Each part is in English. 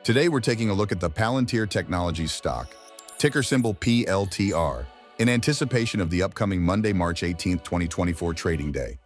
Today we're taking a look at the Palantir Technologies stock, ticker symbol PLTR, in anticipation of the upcoming Monday, March 18, 2024 trading day.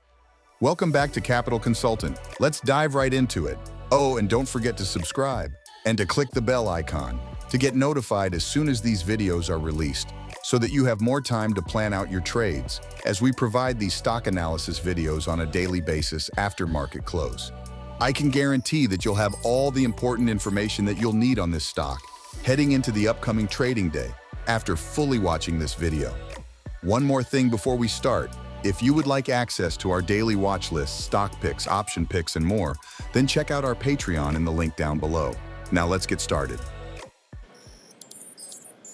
Welcome back to Capital Consultant. Let's dive right into it. Oh, and don't forget to subscribe and to click the bell icon to get notified as soon as these videos are released, so that you have more time to plan out your trades as we provide these stock analysis videos on a daily basis after market close. I can guarantee that you'll have all the important information that you'll need on this stock heading into the upcoming trading day after fully watching this video. One more thing before we start. If you would like access to our daily watch lists, stock picks, option picks, and more, then check out our Patreon in the link down below. Now let's get started.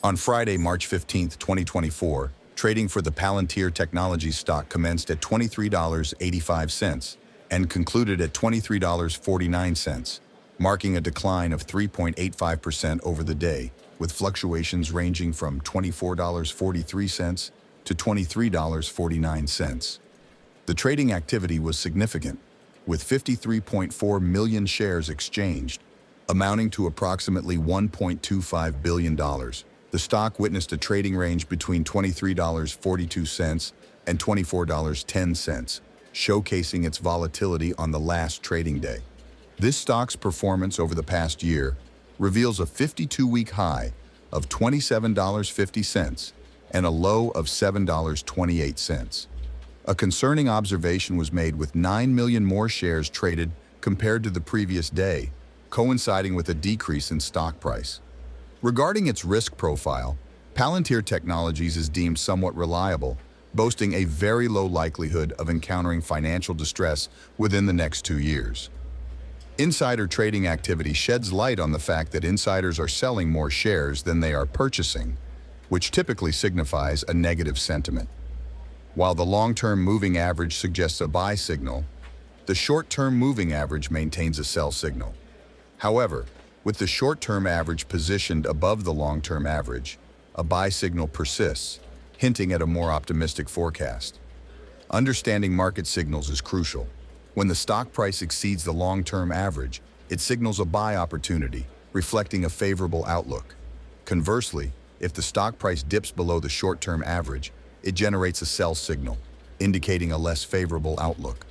On Friday, March 15, 2024, trading for the Palantir Technologies stock commenced at $23.85 and concluded at $23.49, marking a decline of 3.85% over the day, with fluctuations ranging from $24.43 to $23.49. The trading activity was significant, with 53.4 million shares exchanged, amounting to approximately $1.25 billion. The stock witnessed a trading range between $23.42 and $24.10, showcasing its volatility on the last trading day. This stock's performance over the past year reveals a 52-week high of $27.50 and a low of $7.28. A concerning observation was made with 9 million more shares traded compared to the previous day, coinciding with a decrease in stock price. Regarding its risk profile, Palantir Technologies is deemed somewhat reliable, boasting a very low likelihood of encountering financial distress within the next 2 years. Insider trading activity sheds light on the fact that insiders are selling more shares than they are purchasing, which typically signifies a negative sentiment. While the long-term moving average suggests a buy signal, the short-term moving average maintains a sell signal. However, with the short-term average positioned above the long-term average, a buy signal persists, hinting at a more optimistic forecast. Understanding market signals is crucial. When the stock price exceeds the long-term average, it signals a buy opportunity, reflecting a favorable outlook. Conversely, if the stock price dips below the short-term average, it generates a sell signal, indicating a less favorable outlook.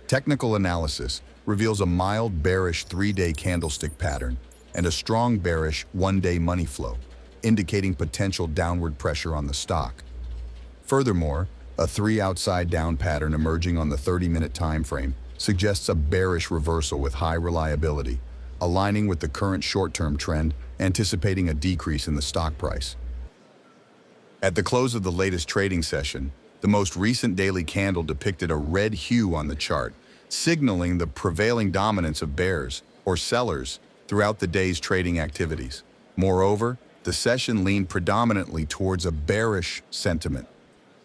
Technical analysis reveals a mild bearish 3-day candlestick pattern and a strong bearish 1-day money flow, indicating potential downward pressure on the stock. Furthermore, a 3 outside down pattern emerging on the 30-minute time frame suggests a bearish reversal with high reliability, aligning with the current short-term trend, anticipating a decrease in the stock price. At the close of the latest trading session, the most recent daily candle depicted a red hue on the chart, signaling the prevailing dominance of bears, or sellers, throughout the day's trading activities. Moreover, the session leaned predominantly towards a bearish sentiment,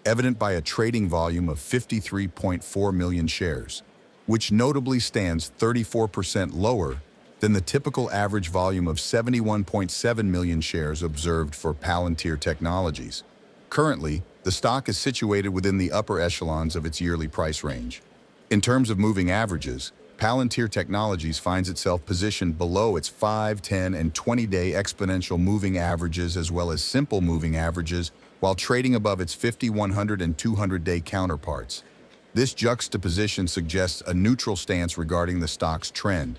evident by a trading volume of 53.4 million shares, which notably stands 34% lower than the typical average volume of 71.7 million shares observed for Palantir Technologies. Currently, the stock is situated within the upper echelons of its yearly price range. In terms of moving averages, Palantir Technologies finds itself positioned below its 5, 10, and 20-day exponential moving averages as well as simple moving averages, while trading above its 50, 100, and 200-day counterparts. This juxtaposition suggests a neutral stance regarding the stock's trend.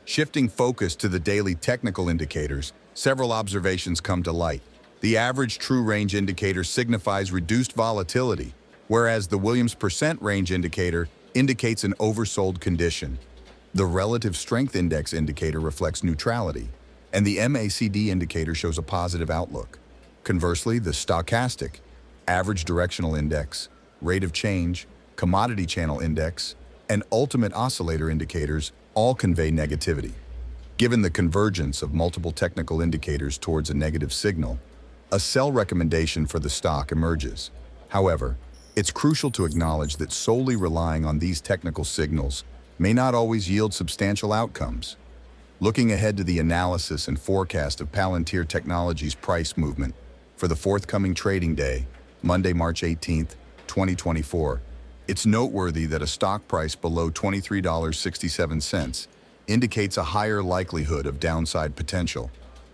Shifting focus to the daily technical indicators, several observations come to light. The average true range indicator signifies reduced volatility, whereas the Williams percent range indicator indicates an oversold condition. The relative strength index indicator reflects neutrality, and the MACD indicator shows a positive outlook. Conversely, the stochastic, average directional index, rate of change, commodity channel index, and ultimate oscillator indicators all convey negativity. Given the convergence of multiple technical indicators towards a negative signal, a sell recommendation for the stock emerges. However, it's crucial to acknowledge that solely relying on these technical signals may not always yield substantial outcomes. Looking ahead to the analysis and forecast of Palantir Technologies' price movement for the forthcoming trading day, Monday, March 18, 2024, it's noteworthy that a stock price below $23.67 indicates a higher likelihood of downside potential,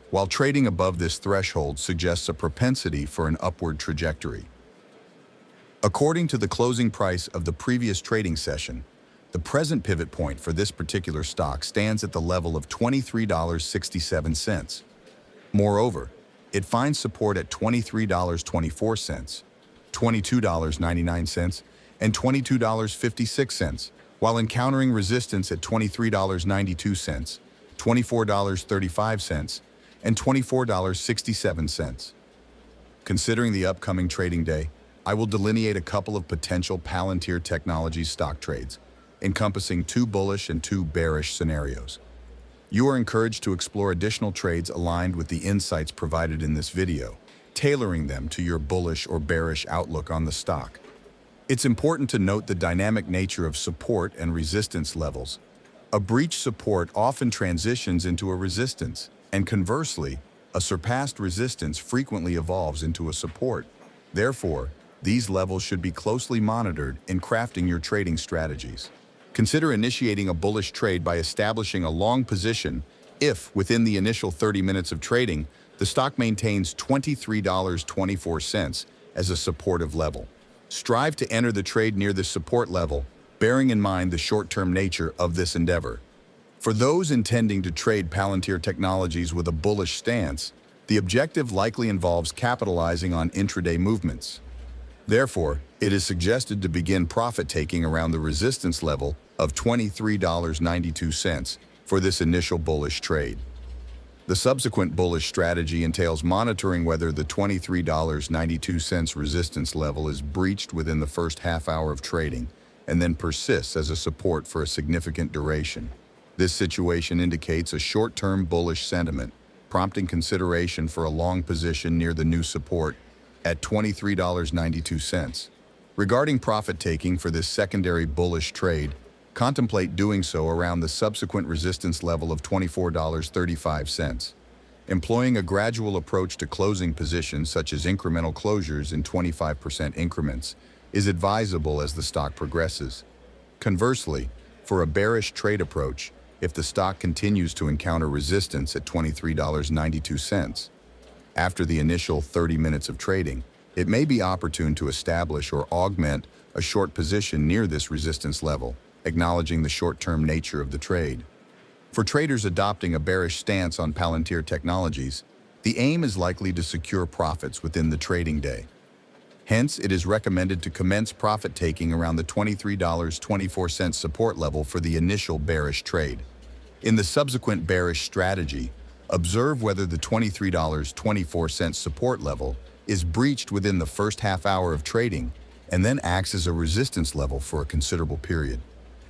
while trading above this threshold suggests a propensity for an upward trajectory. According to the closing price of the previous trading session, the present pivot point for this particular stock stands at the level of $23.67. Moreover, it finds support at $23.24, $22.99, and $22.56, while encountering resistance at $23.92, $24.35, and $24.67. Considering the upcoming trading day, I will delineate a couple of potential Palantir Technologies stock trades, encompassing 2 bullish and 2 bearish scenarios. You are encouraged to explore additional trades aligned with the insights provided in this video, tailoring them to your bullish or bearish outlook on the stock. It's important to note the dynamic nature of support and resistance levels. A breach support often transitions into a resistance, and conversely, a surpassed resistance frequently evolves into a support. Therefore, these levels should be closely monitored in crafting your trading strategies. Consider initiating a bullish trade by establishing a long position if, within the initial 30 minutes of trading, the stock maintains $23.24 as a supportive level. Strive to enter the trade near this support level, bearing in mind the short-term nature of this endeavor. For those intending to trade Palantir Technologies with a bullish stance, the objective likely involves capitalizing on intraday movements. Therefore, it is suggested to begin profit-taking around the resistance level of $23.92 for this initial bullish trade. The subsequent bullish strategy entails monitoring whether the $23.92 resistance level is breached within the first half hour of trading and then persists as a support for a significant duration. This situation indicates a short-term bullish sentiment, prompting consideration for a long position near the new support at $23.92. Regarding profit-taking for this secondary bullish trade, contemplate doing so around the subsequent resistance level of $24.35. Employing a gradual approach to closing positions such as incremental closures in 25% increments is advisable as the stock progresses. Conversely, for a bearish trade approach, if the stock continues to encounter resistance at $23.92, after the initial 30 minutes of trading, it may be opportune to establish or augment a short position near this resistance level, acknowledging the short-term nature of the trade. For traders adopting a bearish stance on Palantir Technologies, the aim is likely to secure profits within the trading day. Hence, it is recommended to commence profit-taking around the $23.24 support level for the initial bearish trade. In the subsequent bearish strategy, observe whether the $23.24 support level is breached within the first half hour of trading and then acts as a resistance level for a considerable period.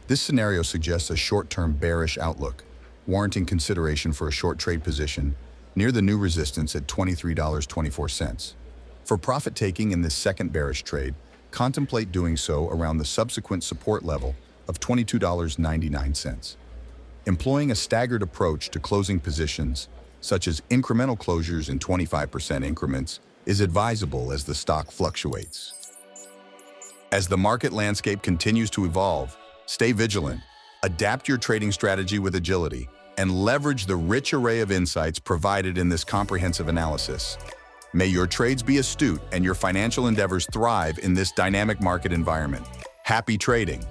This scenario suggests a short-term bearish outlook, warranting consideration for a short trade position near the new resistance at $23.24. For profit-taking in this second bearish trade, contemplate doing so around the subsequent support level of $22.99. Employing a staggered approach to closing positions, such as incremental closures in 25% increments, is advisable as the stock fluctuates. As the market landscape continues to evolve, stay vigilant, adapt your trading strategy with agility, and leverage the rich array of insights provided in this comprehensive analysis. May your trades be astute and your financial endeavors thrive in this dynamic market environment. Happy trading!